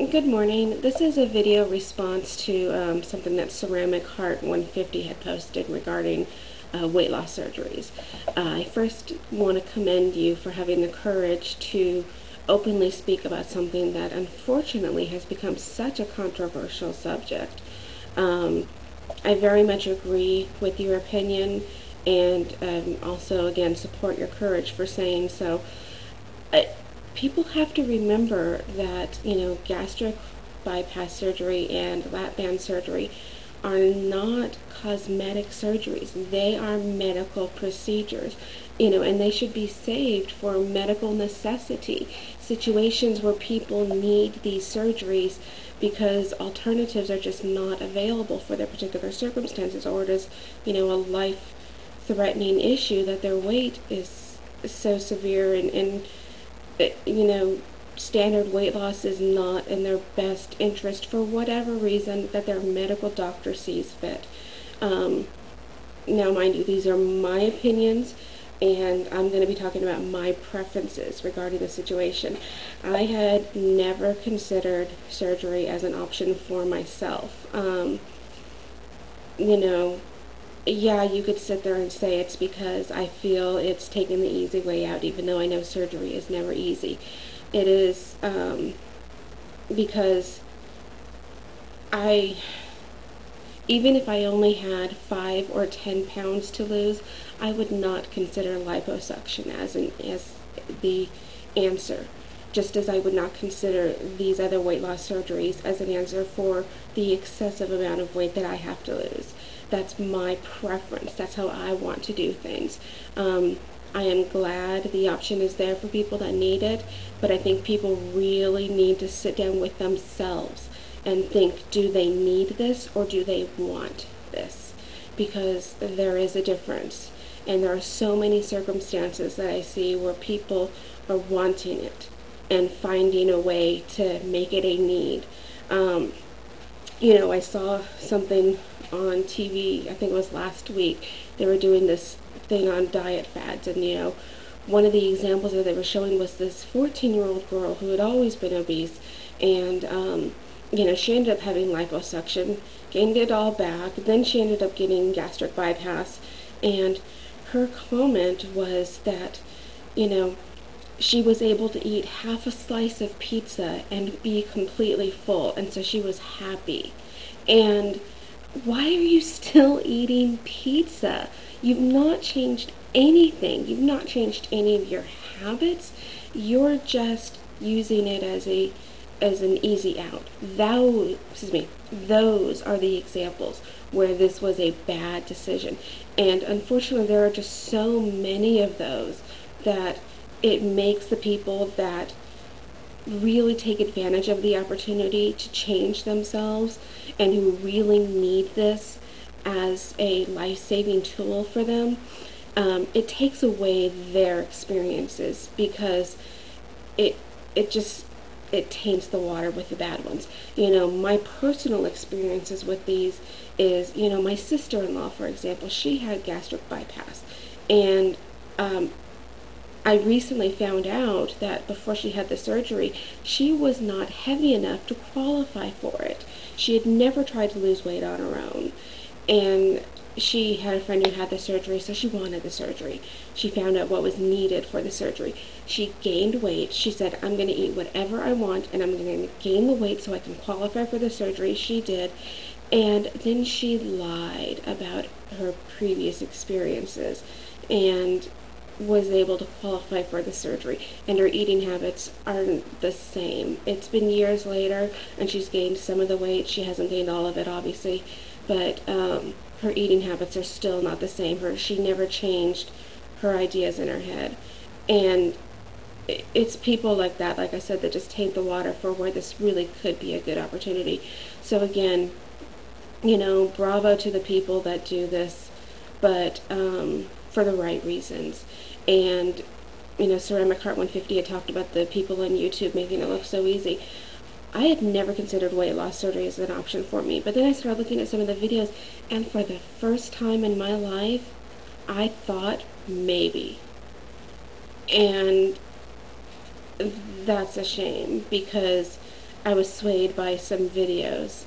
Good morning. This is a video response to something that Ceramic Heart 150 had posted regarding weight loss surgeries. I first want to commend you for having the courage to openly speak about something that unfortunately has become such a controversial subject. I very much agree with your opinion and also, again, support your courage for saying so. I, People have to remember that, gastric bypass surgery and Lapband surgery are not cosmetic surgeries. They are medical procedures, and they should be saved for medical necessity, situations where people need these surgeries because alternatives are just not available for their particular circumstances, or it is, a life-threatening issue that their weight is so severe and standard weight loss is not in their best interest for whatever reason that their medical doctor sees fit. Now, mind you, these are my opinions, and I'm going to be talking about my preferences regarding the situation. I had never considered surgery as an option for myself. You know, yeah, you could sit there and say it's because I feel it's taking the easy way out, even though I know surgery is never easy. It is because I, even if I only had 5 or 10 pounds to lose, I would not consider liposuction as the answer. Just as I would not consider these other weight loss surgeries as an answer for the excessive amount of weight that I have to lose. That's my preference. That's how I want to do things. I am glad the option is there for people that need it, but I think people really need to sit down with themselves and think, do they need this or do they want this? Because there is a difference. And there are so many circumstances that I see where people are wanting it and finding a way to make it a need. I saw something on TV, I think it was last week. They were doing this thing on diet fads, and one of the examples that they were showing was this 14-year-old girl who had always been obese, and she ended up having liposuction, gained it all back. Then she ended up getting gastric bypass, and her comment was that, she was able to eat half a slice of pizza and be completely full, and so she was happy. And why are you still eating pizza? You've not changed anything. You've not changed any of your habits. You're just using it as an easy out. Those are the examples where this was a bad decision. And unfortunately, there are just so many of those that it makes the people that really take advantage of the opportunity to change themselves and who really need this as a life-saving tool for them, it takes away their experiences because it taints the water with the bad ones. My personal experiences with these is, my sister-in-law, for example, she had gastric bypass, and I recently found out that before she had the surgery, she was not heavy enough to qualify for it. She had never tried to lose weight on her own. And she had a friend who had the surgery, so she wanted the surgery. She found out what was needed for the surgery. She gained weight. She said, I'm going to eat whatever I want, and I'm going to gain the weight so I can qualify for the surgery. She did. And then she lied about her previous experiences and was able to qualify for the surgery, and her eating habits aren't the same. It's been years later, and she's gained some of the weight. She hasn't gained all of it, obviously, but her eating habits are still not the same. She never changed her ideas in her head, and it's people like that, like I said, that just taint the water for where this really could be a good opportunity. So again, bravo to the people that do this, but for the right reasons. And Ceramic Heart 150 had talked about the people on YouTube making it look so easy. I had never considered weight loss surgery as an option for me, but then I started looking at some of the videos, and for the first time in my life, I thought maybe. And that's a shame, because I was swayed by some videos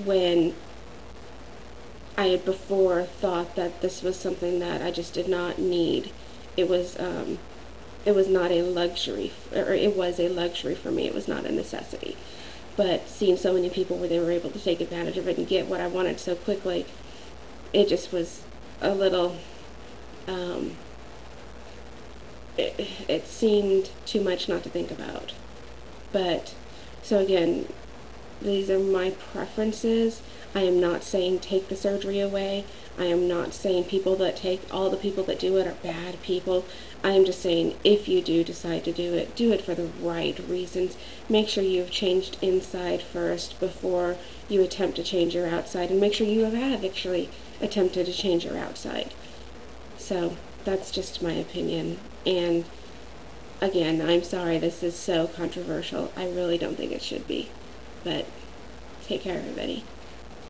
when I had before thought that this was something that I just did not need. It was not a luxury, or it was a luxury for me. It was not a necessity. But seeing so many people where they were able to take advantage of it and get what I wanted so quickly, it just was a little, it seemed too much not to think about. But, so again, these are my preferences. I am not saying take the surgery away. I am not saying all the people that do it are bad people. I am just saying if you do decide to do it for the right reasons. Make sure you've changed inside first before you attempt to change your outside, and make sure you have actually attempted to change your outside. So that's just my opinion. And again, I'm sorry this is so controversial. I really don't think it should be. But take care, everybody.